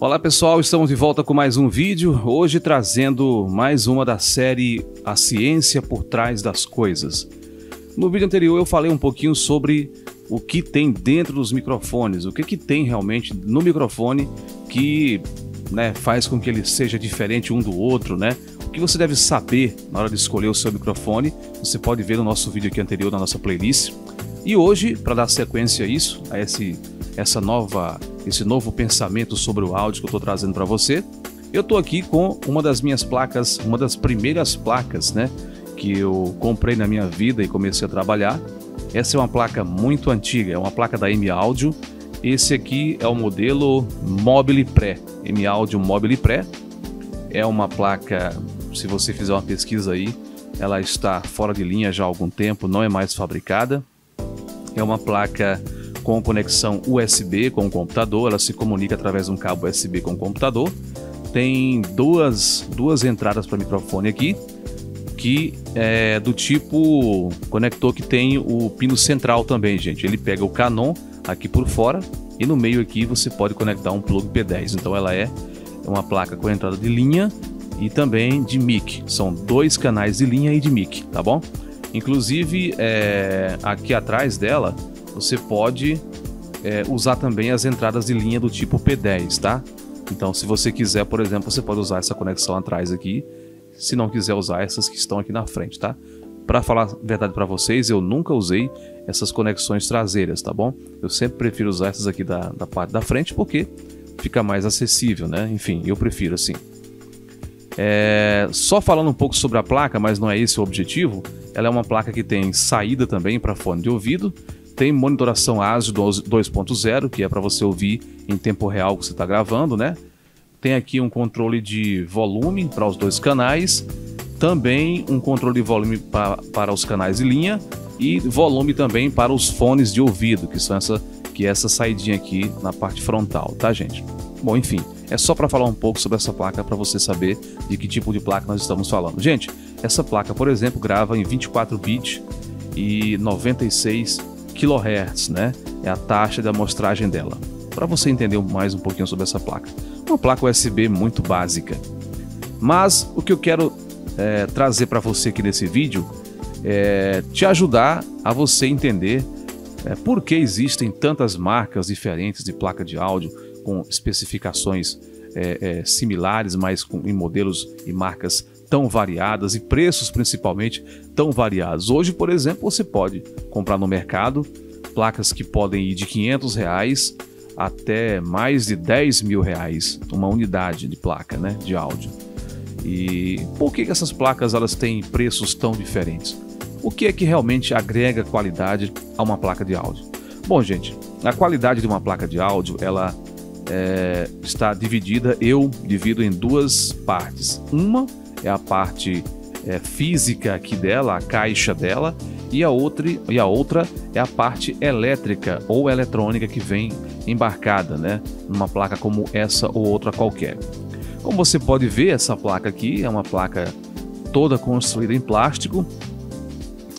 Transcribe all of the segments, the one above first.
Olá pessoal, estamos de volta com mais um vídeo, hoje trazendo mais uma da série A Ciência por Trás das Coisas. No vídeo anterior eu falei um pouquinho sobre o que tem dentro dos microfones, o que tem realmente no microfone que faz com que ele seja diferente um do outro, O que você deve saber na hora de escolher o seu microfone, você pode ver no nosso vídeo aqui anterior, na nossa playlist. E hoje, para dar sequência a isso, a esse novo pensamento sobre o áudio que eu estou trazendo para você, eu estou aqui com uma das minhas placas, uma das primeiras placas, que eu comprei na minha vida e comecei a trabalhar. Essa é uma placa muito antiga, é uma placa da M-Audio. Esse aqui é o modelo Mobile Pre, M-Audio Mobile Pre. É uma placa, se você fizer uma pesquisa aí, ela está fora de linha já há algum tempo, não é mais fabricada. É uma placa com conexão USB com o computador, ela se comunica através de um cabo USB com o computador. Tem duas entradas para microfone aqui, que é do tipo conector que tem o pino central também, gente. Ele pega o Canon aqui por fora e no meio aqui você pode conectar um plug P10. Então ela é uma placa com entrada de linha e também de mic. São dois canais de linha e de mic, tá bom? Inclusive, aqui atrás dela, você pode usar também as entradas de linha do tipo P10, tá? Então, se você quiser, por exemplo, você pode usar essa conexão atrás aqui, se não quiser usar essas que estão aqui na frente, tá? Para falar a verdade para vocês, eu nunca usei essas conexões traseiras, tá bom? Eu sempre prefiro usar essas aqui da parte da frente, porque fica mais acessível, Enfim, eu prefiro assim. Só falando um pouco sobre a placa, mas não é esse o objetivo. Ela é uma placa que tem saída também para fone de ouvido, tem monitoração ASIO 2.0, que é para você ouvir em tempo real que você está gravando, Tem aqui um controle de volume para os dois canais, também um controle de volume para os canais de linha e volume também para os fones de ouvido, que é essa saidinha aqui na parte frontal, tá, gente? Bom, enfim, é só para falar um pouco sobre essa placa para você saber de que tipo de placa nós estamos falando. Gente, essa placa, por exemplo, grava em 24 bits e 96 kHz, É a taxa de amostragem dela. Para você entender mais um pouquinho sobre essa placa. Uma placa USB muito básica. Mas o que eu quero trazer para você aqui nesse vídeo é te ajudar a você entender por que existem tantas marcas diferentes de placa de áudio com especificações similares, mas em modelos e marcas tão variadas e preços principalmente tão variados. Hoje, por exemplo, você pode comprar no mercado placas que podem ir de R$500 até mais de R$10.000 uma unidade de placa, de áudio. E por que essas placas elas têm preços tão diferentes? O que é que realmente agrega qualidade a uma placa de áudio? Bom, gente, a qualidade de uma placa de áudio ela está dividida, eu divido em duas partes. Uma é a parte física aqui dela, a caixa dela, e a outra é a parte elétrica ou eletrônica que vem embarcada, numa placa como essa ou outra qualquer. Como você pode ver, essa placa aqui é uma placa toda construída em plástico,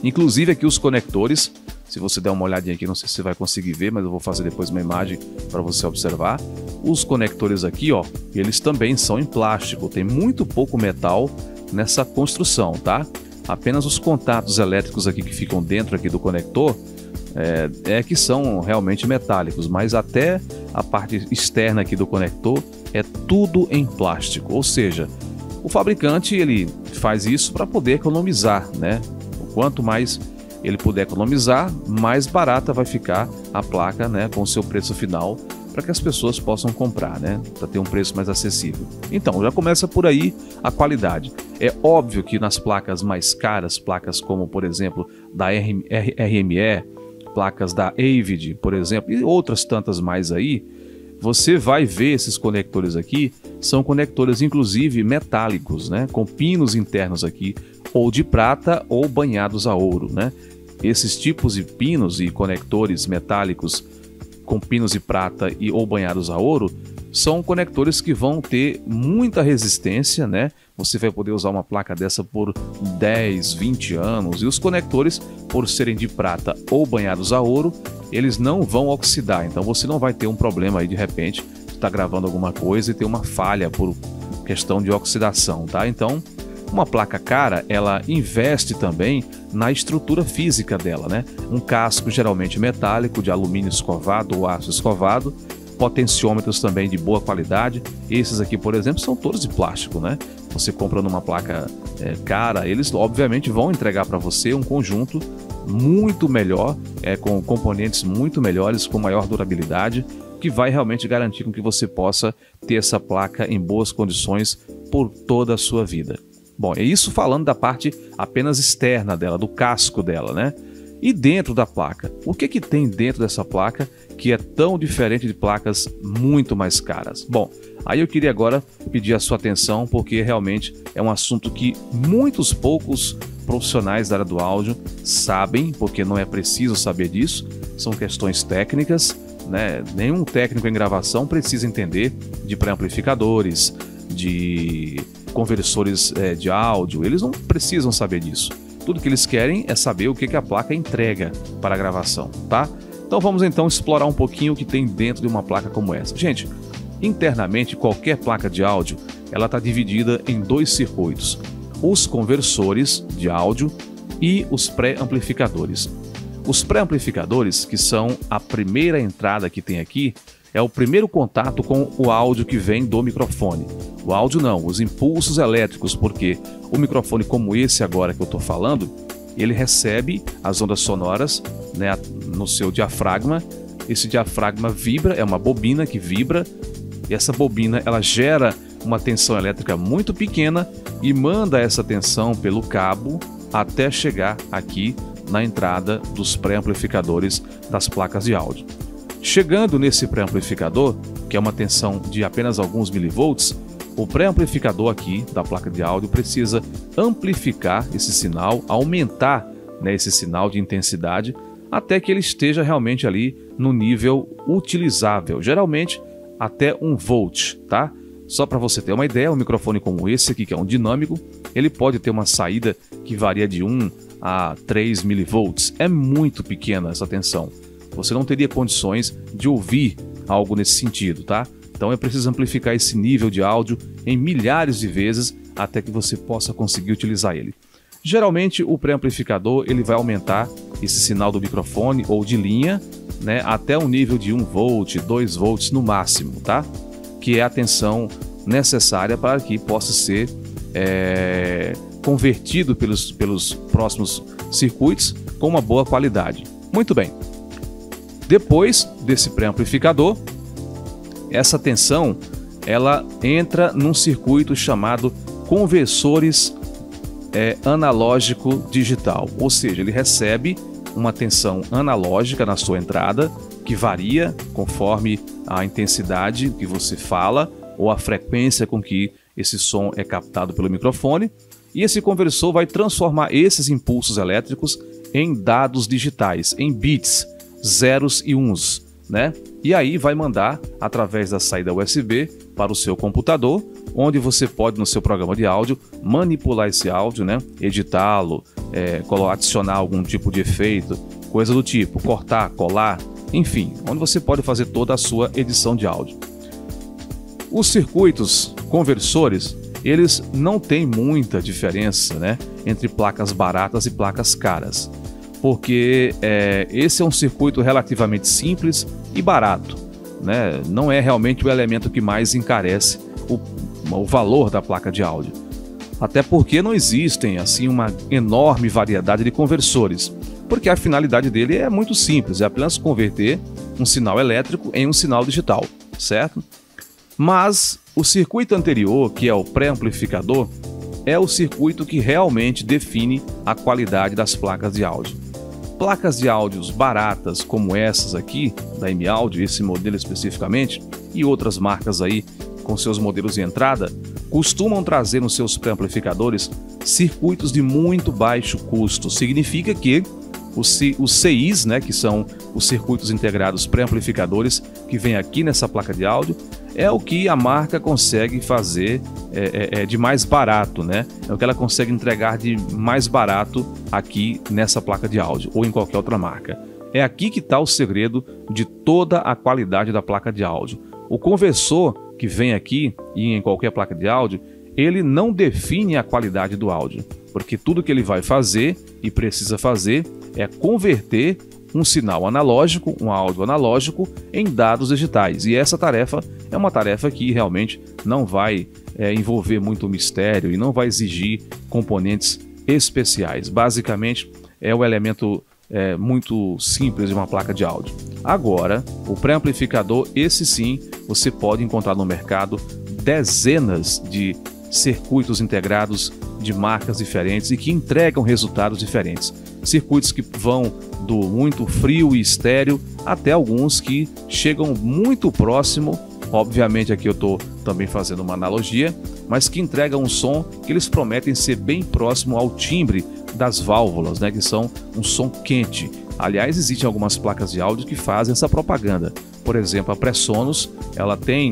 inclusive aqui os conectores. Se você der uma olhadinha aqui, não sei se você vai conseguir ver, mas eu vou fazer depois uma imagem para você observar. Os conectores aqui, eles também são em plástico, tem muito pouco metal nessa construção, tá? Apenas os contatos elétricos aqui que ficam dentro aqui do conector que são realmente metálicos, mas até a parte externa aqui do conector é tudo em plástico, ou seja, o fabricante ele faz isso para poder economizar, Quanto mais ele puder economizar, mais barata vai ficar a placa, com o seu preço final, para que as pessoas possam comprar, para ter um preço mais acessível. Então, já começa por aí a qualidade. É óbvio que nas placas mais caras, placas como, por exemplo, da RME, placas da Avid, por exemplo, e outras tantas mais aí, você vai ver esses conectores aqui, são conectores inclusive metálicos, com pinos internos aqui, ou de prata ou banhados a ouro, Esses tipos de pinos e conectores metálicos com pinos de prata ou banhados a ouro são conectores que vão ter muita resistência, Você vai poder usar uma placa dessa por 10, 20 anos. E os conectores, por serem de prata ou banhados a ouro, eles não vão oxidar. Então você não vai ter um problema aí de repente, estar gravando alguma coisa e ter uma falha por questão de oxidação, tá? Então, uma placa cara, ela investe também na estrutura física dela, né? Um casco geralmente metálico, de alumínio escovado ou aço escovado, potenciômetros também de boa qualidade. Esses aqui, por exemplo, são todos de plástico, né? Você compra numa placa cara, eles obviamente vão entregar para você um conjunto muito melhor, com componentes muito melhores, com maior durabilidade, que vai realmente garantir com que você possa ter essa placa em boas condições por toda a sua vida. Bom, é isso falando da parte apenas externa dela, do casco dela, né? E dentro da placa? O que tem dentro dessa placa que é tão diferente de placas muito mais caras? Bom, aí eu queria agora pedir a sua atenção, porque realmente é um assunto que muitos poucos profissionais da área do áudio sabem, porque não é preciso saber disso, são questões técnicas, né? Nenhum técnico em gravação precisa entender de pré-amplificadores, de conversores de áudio, eles não precisam saber disso. Tudo que eles querem é saber o que a placa entrega para a gravação, tá? Então vamos então explorar um pouquinho o que tem dentro de uma placa como essa. Gente, internamente qualquer placa de áudio, ela está dividida em dois circuitos: os conversores de áudio e os pré-amplificadores. Os pré-amplificadores, que são a primeira entrada que tem aqui, é o primeiro contato com o áudio que vem do microfone. O áudio não, os impulsos elétricos, porque o microfone como esse agora que eu estou falando, ele recebe as ondas sonoras, né, no seu diafragma. Esse diafragma vibra, é uma bobina que vibra, e essa bobina ela gera uma tensão elétrica muito pequena e manda essa tensão pelo cabo até chegar aqui na entrada dos pré-amplificadores das placas de áudio. Chegando nesse pré-amplificador, que é uma tensão de apenas alguns milivolts, o pré-amplificador aqui da placa de áudio precisa amplificar esse sinal, aumentar, né, esse sinal de intensidade, até que ele esteja realmente ali no nível utilizável, geralmente até 1 volt, tá? Só para você ter uma ideia, um microfone como esse aqui, que é um dinâmico, ele pode ter uma saída que varia de 1 a 3 milivolts. É muito pequena essa tensão. Você não teria condições de ouvir algo nesse sentido, tá? Então é preciso amplificar esse nível de áudio em milhares de vezes até que você possa conseguir utilizar ele. Geralmente o pré-amplificador ele vai aumentar esse sinal do microfone ou de linha, né, até um nível de 1 volt, 2 volts no máximo, tá? Que é a tensão necessária para que possa ser convertido pelos próximos circuitos com uma boa qualidade. Muito bem. Depois desse pré-amplificador, essa tensão ela entra num circuito chamado conversores analógico digital, ou seja, ele recebe uma tensão analógica na sua entrada que varia conforme a intensidade que você fala ou a frequência com que esse som é captado pelo microfone, e esse conversor vai transformar esses impulsos elétricos em dados digitais, em bits, zeros e uns, né? E aí vai mandar através da saída USB para o seu computador, onde você pode no seu programa de áudio manipular esse áudio, né? Editá-lo, adicionar algum tipo de efeito, coisa do tipo, cortar, colar, enfim, onde você pode fazer toda a sua edição de áudio. Os circuitos conversores, eles não têm muita diferença, né, entre placas baratas e placas caras, porque esse é um circuito relativamente simples e barato, né? Não é realmente o elemento que mais encarece o valor da placa de áudio. Até porque não existem assim uma enorme variedade de conversores, porque a finalidade dele é muito simples, é apenas converter um sinal elétrico em um sinal digital, certo? Mas o circuito anterior, que é o pré-amplificador, é o circuito que realmente define a qualidade das placas de áudio. Placas de áudios baratas como essas aqui, da M-Audio, esse modelo especificamente, e outras marcas aí com seus modelos de entrada, costumam trazer nos seus pré-amplificadores circuitos de muito baixo custo. Significa que os CIs, né, que são os circuitos integrados pré-amplificadores que vem aqui nessa placa de áudio, é o que a marca consegue fazer de mais barato, né? É o que ela consegue entregar de mais barato aqui nessa placa de áudio ou em qualquer outra marca. É aqui que está o segredo de toda a qualidade da placa de áudio. O conversor que vem aqui e em qualquer placa de áudio, ele não define a qualidade do áudio, porque tudo que ele vai fazer e precisa fazer é converter um sinal analógico, um áudio analógico, em dados digitais. E essa tarefa é uma tarefa que realmente não vai envolver muito mistério e não vai exigir componentes especiais. Basicamente, é o elemento muito simples de uma placa de áudio. Agora, o pré-amplificador, esse sim, você pode encontrar no mercado dezenas de circuitos integrados de marcas diferentes e que entregam resultados diferentes. Circuitos que vão do muito frio e estéreo até alguns que chegam muito próximo, obviamente aqui eu estou também fazendo uma analogia, mas que entregam um som que eles prometem ser bem próximo ao timbre das válvulas, né, que são um som quente. Aliás, existem algumas placas de áudio que fazem essa propaganda. Por exemplo, a Presonus, ela tem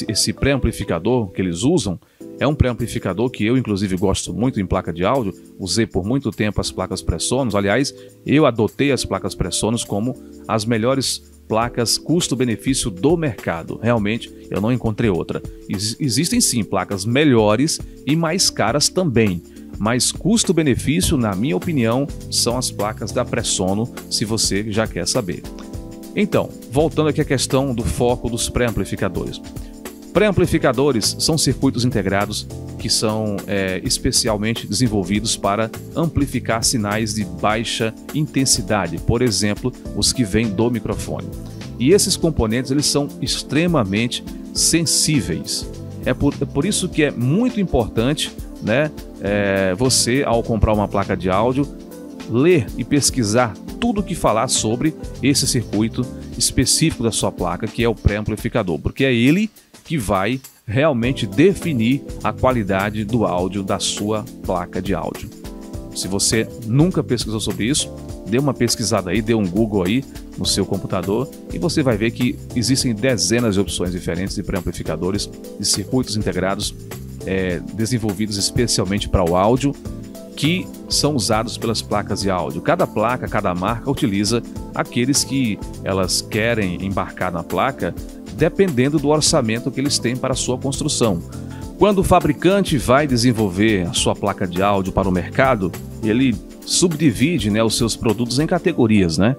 esse pré-amplificador que eles usam. É um pré-amplificador que eu, inclusive, gosto muito em placa de áudio. Usei por muito tempo as placas Presonus. Aliás, eu adotei as placas Presonus como as melhores placas custo-benefício do mercado. Realmente, eu não encontrei outra. Existem sim placas melhores e mais caras também. Mas custo-benefício, na minha opinião, são as placas da Presonus, se você já quer saber. Então, voltando aqui à questão do foco dos pré-amplificadores. Pré-amplificadores são circuitos integrados que são especialmente desenvolvidos para amplificar sinais de baixa intensidade, por exemplo, os que vêm do microfone. E esses componentes eles são extremamente sensíveis. É por isso que é muito importante, né, você, ao comprar uma placa de áudio, ler e pesquisar tudo que falar sobre esse circuito específico da sua placa, que é o pré-amplificador, porque é ele que vai realmente definir a qualidade do áudio da sua placa de áudio. Se você nunca pesquisou sobre isso, dê uma pesquisada aí, dê um Google aí no seu computador e você vai ver que existem dezenas de opções diferentes de pré-amplificadores, de circuitos integrados desenvolvidos especialmente para o áudio, que são usados pelas placas de áudio. Cada placa, cada marca utiliza aqueles que elas querem embarcar na placa, dependendo do orçamento que eles têm para a sua construção. Quando o fabricante vai desenvolver a sua placa de áudio para o mercado, ele subdivide, né, os seus produtos em categorias, né?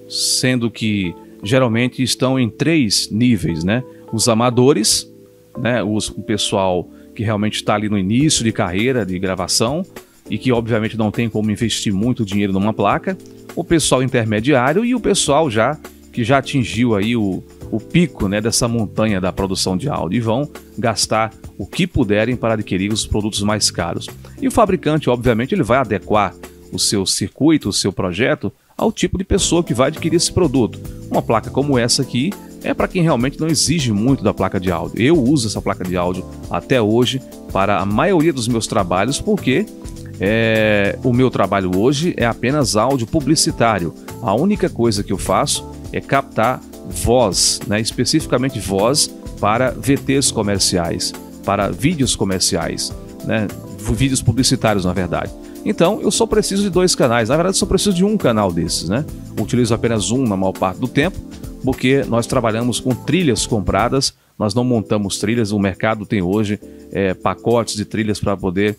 Sendo que geralmente estão em 3 níveis, né? Os amadores, né, o pessoal que realmente está ali no início de carreira de gravação e que obviamente não tem como investir muito dinheiro numa placa, o pessoal intermediário e o pessoal que já atingiu aí o pico, né, dessa montanha da produção de áudio e vão gastar o que puderem para adquirir os produtos mais caros. E o fabricante, obviamente, ele vai adequar o seu circuito, o seu projeto ao tipo de pessoa que vai adquirir esse produto. Uma placa como essa aqui é para quem realmente não exige muito da placa de áudio. Eu uso essa placa de áudio até hoje para a maioria dos meus trabalhos, porque o meu trabalho hoje é apenas áudio publicitário. A única coisa que eu faço é captar voz, né, especificamente voz para VTs comerciais, para vídeos comerciais, né, vídeos publicitários na verdade. Então eu só preciso de 2 canais, na verdade só preciso de um canal desses, né? Utilizo apenas um na maior parte do tempo, porque nós trabalhamos com trilhas compradas, nós não montamos trilhas, o mercado tem hoje pacotes de trilhas para poder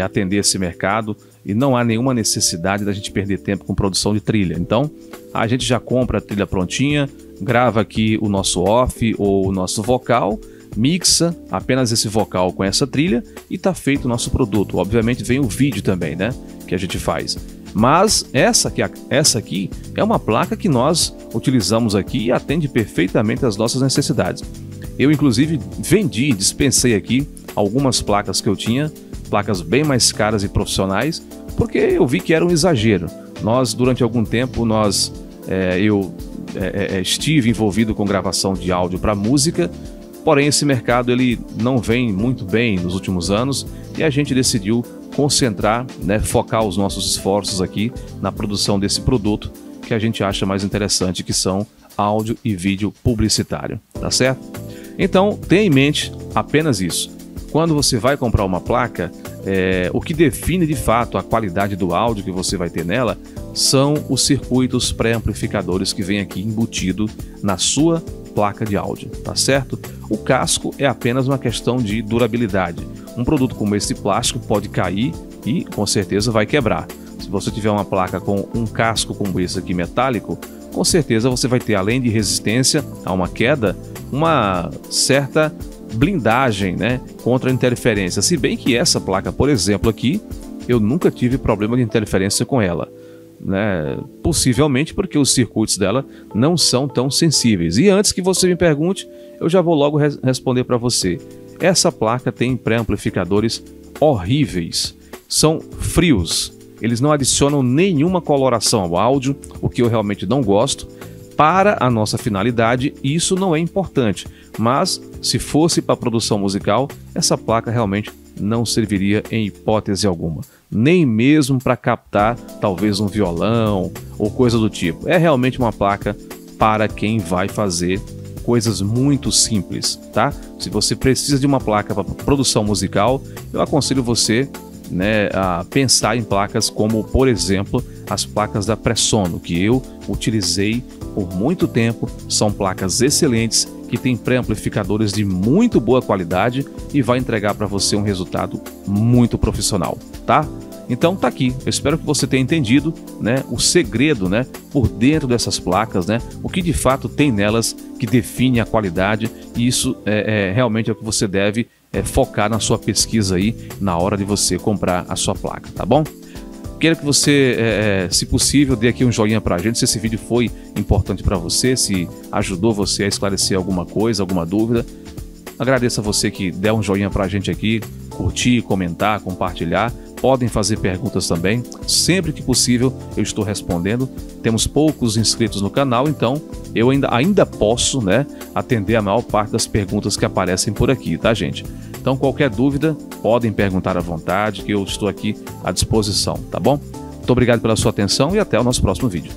atender esse mercado e não há nenhuma necessidade da gente perder tempo com produção de trilha. Então a gente já compra a trilha prontinha, grava aqui o nosso off ou o nosso vocal, mixa apenas esse vocal com essa trilha e está feito o nosso produto. Obviamente vem o vídeo também, né, que a gente faz. Mas essa aqui é uma placa que nós utilizamos aqui e atende perfeitamente às nossas necessidades. Eu inclusive dispensei aqui algumas placas que eu tinha, placas bem mais caras e profissionais, porque eu vi que era um exagero. Durante algum tempo, eu estive envolvido com gravação de áudio para música, porém esse mercado ele não vem muito bem nos últimos anos e a gente decidiu concentrar, né, focar os nossos esforços aqui na produção desse produto que a gente acha mais interessante, que são áudio e vídeo publicitário, tá certo? Então tenha em mente apenas isso. Quando você vai comprar uma placa, O que define de fato a qualidade do áudio que você vai ter nela são os circuitos pré-amplificadores que vem aqui embutido na sua placa de áudio, tá certo? O casco é apenas uma questão de durabilidade. Um produto como esse plástico pode cair e com certeza vai quebrar. Se você tiver uma placa com um casco como esse aqui metálico, com certeza você vai ter, além de resistência a uma queda, uma certa blindagem, né, contra interferência. Se bem que essa placa, por exemplo, aqui, eu nunca tive problema de interferência com ela, né? Possivelmente porque os circuitos dela não são tão sensíveis. E antes que você me pergunte, eu já vou logo responder para você. Essa placa tem pré-amplificadores horríveis, são frios, eles não adicionam nenhuma coloração ao áudio, o que eu realmente não gosto. Para a nossa finalidade, isso não é importante, mas se fosse para produção musical, essa placa realmente não serviria em hipótese alguma, nem mesmo para captar talvez um violão ou coisa do tipo. É realmente uma placa para quem vai fazer coisas muito simples, tá? Se você precisa de uma placa para produção musical, eu aconselho você, né, a pensar em placas como, por exemplo, as placas da Pressono, que eu utilizei por muito tempo. São placas excelentes que têm pré-amplificadores de muito boa qualidade e vai entregar para você um resultado muito profissional, tá? Então tá aqui, eu espero que você tenha entendido, né, o segredo, né, por dentro dessas placas, né, o que de fato tem nelas que define a qualidade, e isso realmente é o que você deve focar na sua pesquisa aí na hora de você comprar a sua placa, tá bom? Quero que você, se possível, dê aqui um joinha pra gente se esse vídeo foi importante para você, se ajudou você a esclarecer alguma coisa, alguma dúvida. Agradeço a você que der um joinha pra gente aqui, curtir, comentar, compartilhar. Podem fazer perguntas também, sempre que possível eu estou respondendo. Temos poucos inscritos no canal, então eu ainda posso, né, atender a maior parte das perguntas que aparecem por aqui, tá, gente? Então qualquer dúvida, podem perguntar à vontade, que eu estou aqui à disposição, tá bom? Muito obrigado pela sua atenção e até o nosso próximo vídeo.